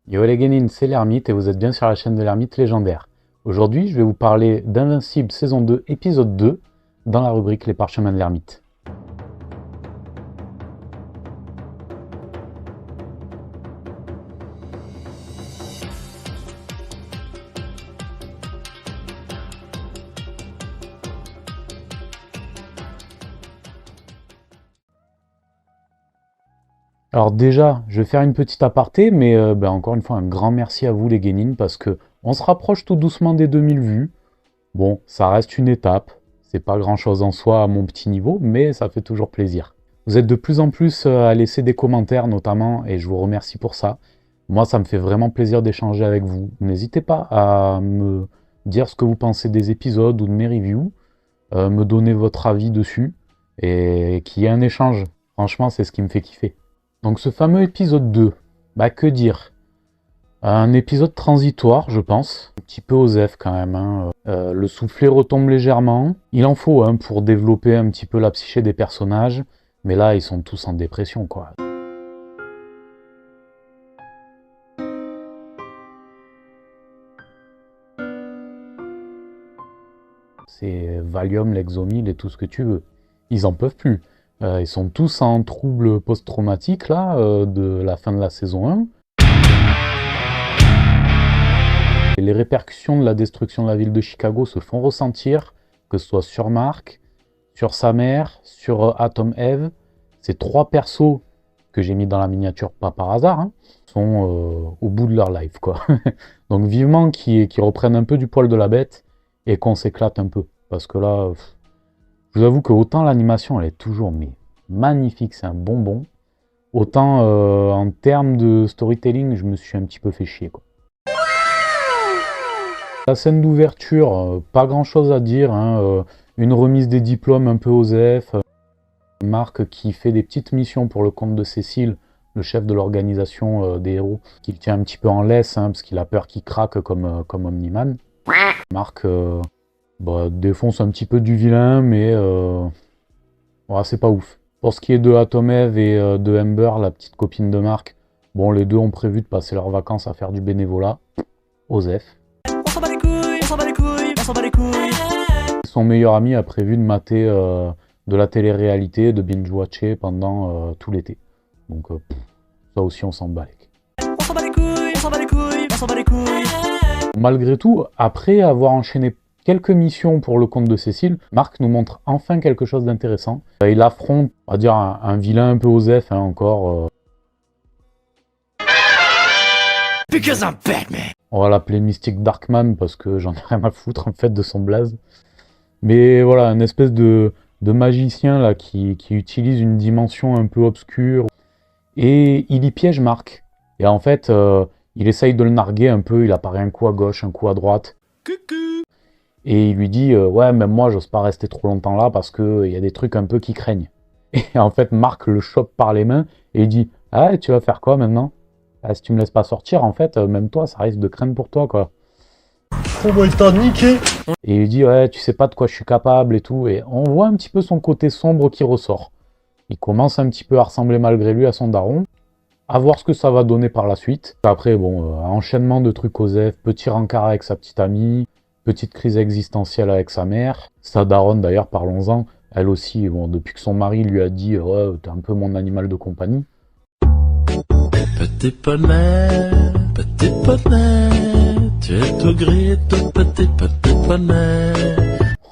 Yo les Guénines, c'est l'Ermite et vous êtes bien sur la chaîne de l'Ermite légendaire. Aujourd'hui, je vais vous parler d'Invincible saison 2, épisode 2, dans la rubrique Les Parchemins de l'Ermite. Alors déjà, je vais faire une petite aparté, mais encore une fois, un grand merci à vous les Guénines, parce que on se rapproche tout doucement des 2000 vues. Bon, ça reste une étape, c'est pas grand chose en soi à mon petit niveau, mais ça fait toujours plaisir. Vous êtes de plus en plus à laisser des commentaires notamment, et je vous remercie pour ça. Moi, ça me fait vraiment plaisir d'échanger avec vous. N'hésitez pas à me dire ce que vous pensez des épisodes ou de mes reviews, me donner votre avis dessus, et qu'il y ait un échange. Franchement, c'est ce qui me fait kiffer. Donc ce fameux épisode 2, que dire? Un épisode transitoire, je pense. Un petit peu osef quand même. Hein. Le soufflet retombe légèrement. Il en faut pour développer un petit peu la psyché des personnages. Mais là, ils sont tous en dépression, quoi. C'est Valium, Lexomil et tout ce que tu veux. Ils en peuvent plus. Ils sont tous en trouble post-traumatique, là, de la fin de la saison 1. Et les répercussions de la destruction de la ville de Chicago se font ressentir, que ce soit sur Mark, sur sa mère, sur Atom Eve. Ces trois persos que j'ai mis dans la miniature, pas par hasard, hein, sont au bout de leur life, quoi. Donc vivement qu'ils reprennent un peu du poil de la bête et qu'on s'éclate un peu. Parce que là, je vous avoue que autant l'animation, elle est toujours magnifique, c'est un bonbon. Autant en termes de storytelling, je me suis un petit peu fait chier, quoi. La scène d'ouverture, pas grand chose à dire, hein, une remise des diplômes un peu osef. Marc qui fait des petites missions pour le compte de Cécile, le chef de l'organisation des héros, qu'il tient un petit peu en laisse, hein, parce qu'il a peur qu'il craque comme Omni-Man. Marc défonce un petit peu du vilain, mais c'est pas ouf. Pour ce qui est de Atom Eve et de Amber, la petite copine de Marc, bon, les deux ont prévu de passer leurs vacances à faire du bénévolat. Osef. On s'en bat les couilles, on s'en bat les couilles, on s'en bat les couilles. Son meilleur ami a prévu de mater de la télé-réalité, de binge-watcher pendant tout l'été. Donc ça aussi on s'en bat. On s'en bat les couilles, on s'en bat les couilles, on s'en bat les couilles. Malgré tout, après avoir enchaîné quelques missions pour le compte de Cécile, Marc nous montre enfin quelque chose d'intéressant. Il affronte, on va dire, un vilain un peu osef, hein, encore. Because I'm Batman. On va l'appeler Mystic Darkman parce que j'en ai rien à foutre en fait de son blaze. Mais voilà, une espèce de magicien là qui utilise une dimension un peu obscure. Et il y piège Marc. Et en fait, il essaye de le narguer un peu, il apparaît un coup à gauche, un coup à droite. Coucou. Et il lui dit ouais, même moi j'ose pas rester trop longtemps là parce qu'il y a des trucs un peu qui craignent. Et en fait, Marc le chope par les mains et il dit ah, tu vas faire quoi maintenant? Si tu me laisses pas sortir, en fait, même toi, ça risque de craindre pour toi, quoi. Oh bah il t'a niqué. Et il dit ouais, tu sais pas de quoi je suis capable et tout. Et on voit un petit peu son côté sombre qui ressort. Il commence un petit peu à ressembler malgré lui à son daron. À voir ce que ça va donner par la suite. Après, bon, enchaînement de trucs osef, petit rencard avec sa petite amie, petite crise existentielle avec sa mère. Sa daronne, d'ailleurs, parlons-en, elle aussi, bon, depuis que son mari lui a dit ouais, t'es un peu mon animal de compagnie. Petit poney, tu es tout gris, tout petit poney.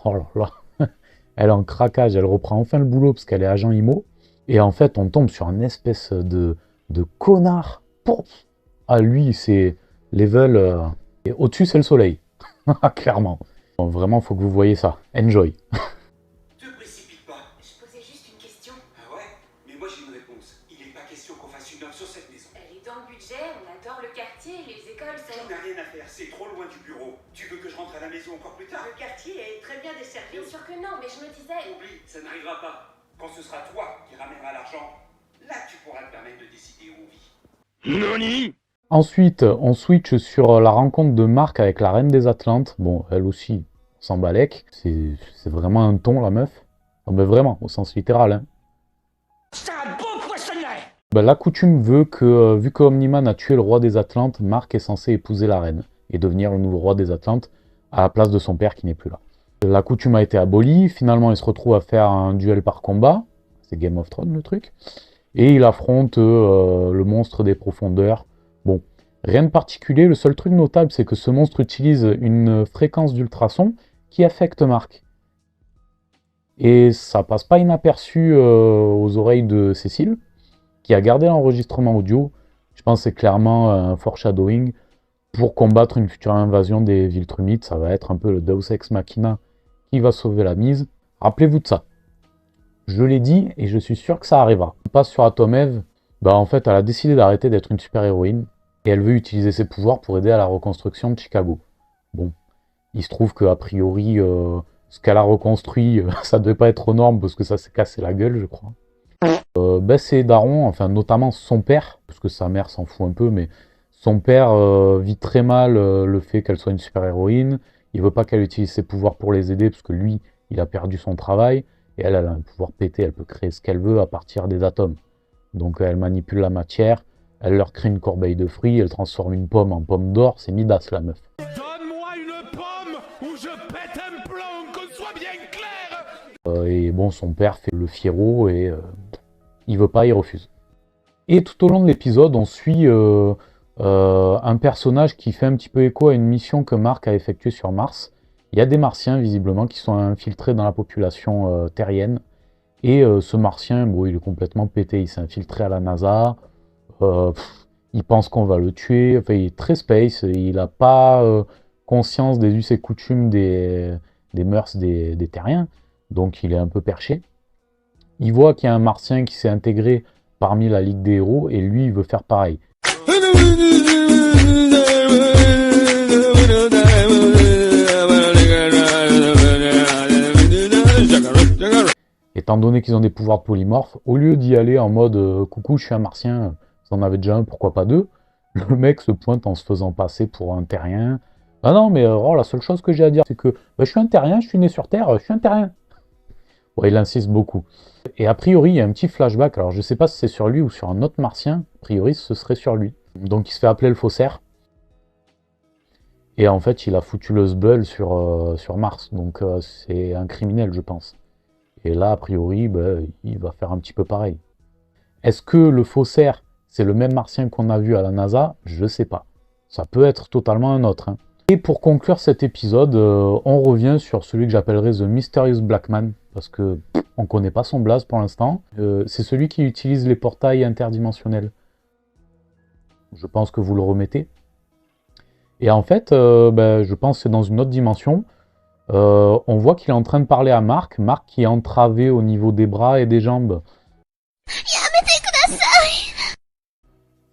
Oh là là, elle est en craquage, elle reprend enfin le boulot parce qu'elle est agent IMO. Et en fait, on tombe sur une espèce de connard. Ah, lui, c'est level. Et au-dessus, c'est le soleil. Clairement. Bon, vraiment, faut que vous voyez ça. Enjoy. Te précipite pas. Je posais juste une question. Ah ouais? Mais moi j'ai une réponse. Il n'est pas question qu'on fasse une heure sur cette maison. Elle est dans le budget, on adore le quartier, les écoles, ça... J'en ai rien à faire, c'est trop loin du bureau. Tu veux que je rentre à la maison encore plus tard? Le quartier est très bien desservi. Bien sûr que non, mais je me disais... Oublie, ça n'arrivera pas. Quand ce sera toi qui ramèneras l'argent, là tu pourras te permettre de décider où on vit. Nani? Ensuite, on switch sur la rencontre de Marc avec la reine des Atlantes. Bon, elle aussi, on s'en balèque. C'est vraiment un ton, la meuf. Non, mais vraiment, au sens littéral. Hein. C'est un beau poissonnet. Ben, la coutume veut que, vu que Omniman a tué le roi des Atlantes, Marc est censé épouser la reine et devenir le nouveau roi des Atlantes à la place de son père qui n'est plus là. La coutume a été abolie, finalement il se retrouve à faire un duel par combat, c'est Game of Thrones le truc, et il affronte le monstre des profondeurs. Bon, rien de particulier, le seul truc notable c'est que ce monstre utilise une fréquence d'ultrasons qui affecte Marc. Et ça passe pas inaperçu aux oreilles de Cécile, qui a gardé l'enregistrement audio. Je pense que c'est clairement un foreshadowing pour combattre une future invasion des Viltrumites. Ça va être un peu le Deus Ex Machina qui va sauver la mise. Rappelez-vous de ça. Je l'ai dit et je suis sûr que ça arrivera. On passe sur Atom Eve. Bah, en fait, elle a décidé d'arrêter d'être une super-héroïne et elle veut utiliser ses pouvoirs pour aider à la reconstruction de Chicago. Bon, il se trouve qu'a priori, ce qu'elle a reconstruit, ça devait pas être aux normes parce que ça s'est cassé la gueule, je crois. Ben ses darons, enfin notamment son père, parce que sa mère s'en fout un peu, mais son père vit très mal le fait qu'elle soit une super-héroïne. Il veut pas qu'elle utilise ses pouvoirs pour les aider, parce que lui, il a perdu son travail, et elle a un pouvoir pété, elle peut créer ce qu'elle veut à partir des atomes. Donc elle manipule la matière, elle leur crée une corbeille de fruits, elle transforme une pomme en pomme d'or, c'est Midas la meuf. Donne-moi une pomme ou je pète un plomb, qu'on soit bien clair. Et bon, son père fait le fiero et il veut pas, il refuse. Et tout au long de l'épisode, on suit un personnage qui fait un petit peu écho à une mission que Marc a effectuée sur Mars. Il y a des Martiens, visiblement, qui sont infiltrés dans la population terrienne. Et ce Martien, bon, il est complètement pété. Il s'est infiltré à la NASA. Il pense qu'on va le tuer. Enfin, il est très space. Il n'a pas conscience des us et coutumes des mœurs des terriens. Donc, il est un peu perché. Il voit qu'il y a un Martien qui s'est intégré parmi la Ligue des Héros, et lui, il veut faire pareil. Étant donné qu'ils ont des pouvoirs de polymorphes, au lieu d'y aller en mode coucou, je suis un Martien, vous en avez déjà un, pourquoi pas deux, le mec se pointe en se faisant passer pour un terrien. Ah non, mais la seule chose que j'ai à dire, c'est que je suis un terrien, je suis né sur Terre, je suis un terrien. Ouais, il insiste beaucoup. Et a priori, il y a un petit flashback. Alors, je sais pas si c'est sur lui ou sur un autre Martien. A priori, ce serait sur lui. Donc, il se fait appeler le faussaire. Et en fait, il a foutu le Sbull sur Mars. Donc, c'est un criminel, je pense. Et là, a priori, il va faire un petit peu pareil. Est-ce que le faussaire, c'est le même Martien qu'on a vu à la NASA? Je sais pas. Ça peut être totalement un autre. Hein. Et pour conclure cet épisode, on revient sur celui que j'appellerais The Mysterious Black Man. Parce que on connaît pas son blaze pour l'instant. C'est celui qui utilise les portails interdimensionnels. Je pense que vous le remettez. Et en fait, je pense que c'est dans une autre dimension. On voit qu'il est en train de parler à Marc. Marc qui est entravé au niveau des bras et des jambes.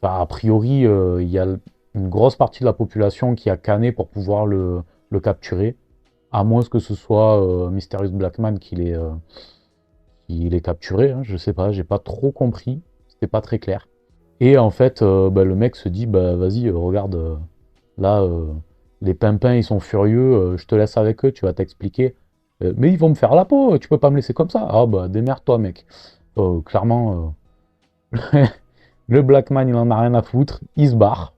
Enfin, a priori, il y a une grosse partie de la population qui a canné pour pouvoir le capturer. À moins que ce soit Mysterious Black Man qui l'ait capturé, hein, je sais pas, j'ai pas trop compris, c'était pas très clair. Et en fait, le mec se dit, vas-y, regarde, là, les pimpins ils sont furieux, je te laisse avec eux, tu vas t'expliquer. Mais ils vont me faire la peau, tu peux pas me laisser comme ça. Ah démerde-toi mec. Clairement, le Black Man il en a rien à foutre, il se barre.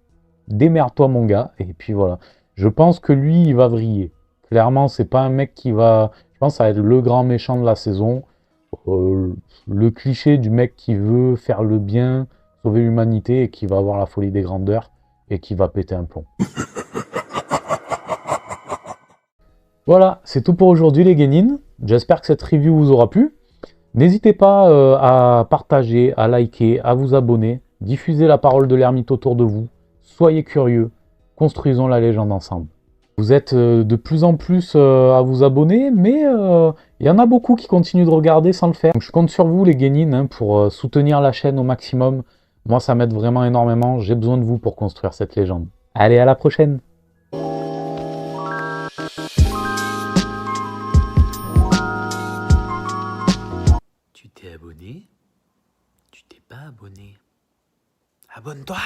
Démerde-toi mon gars, et puis voilà. Je pense que lui, il va vriller. Clairement, c'est pas un mec qui va... Je pense que ça va être le grand méchant de la saison. Le cliché du mec qui veut faire le bien, sauver l'humanité, et qui va avoir la folie des grandeurs, et qui va péter un plomb. Voilà, c'est tout pour aujourd'hui les guénines. J'espère que cette review vous aura plu. N'hésitez pas à partager, à liker, à vous abonner. Diffusez la parole de l'ermite autour de vous. Soyez curieux. Construisons la légende ensemble. Vous êtes de plus en plus à vous abonner, mais il y en a beaucoup qui continuent de regarder sans le faire. Donc, je compte sur vous les guénines pour soutenir la chaîne au maximum. Moi ça m'aide vraiment énormément, j'ai besoin de vous pour construire cette légende. Allez, à la prochaine! Tu t'es abonné? Tu t'es pas abonné? Abonne-toi!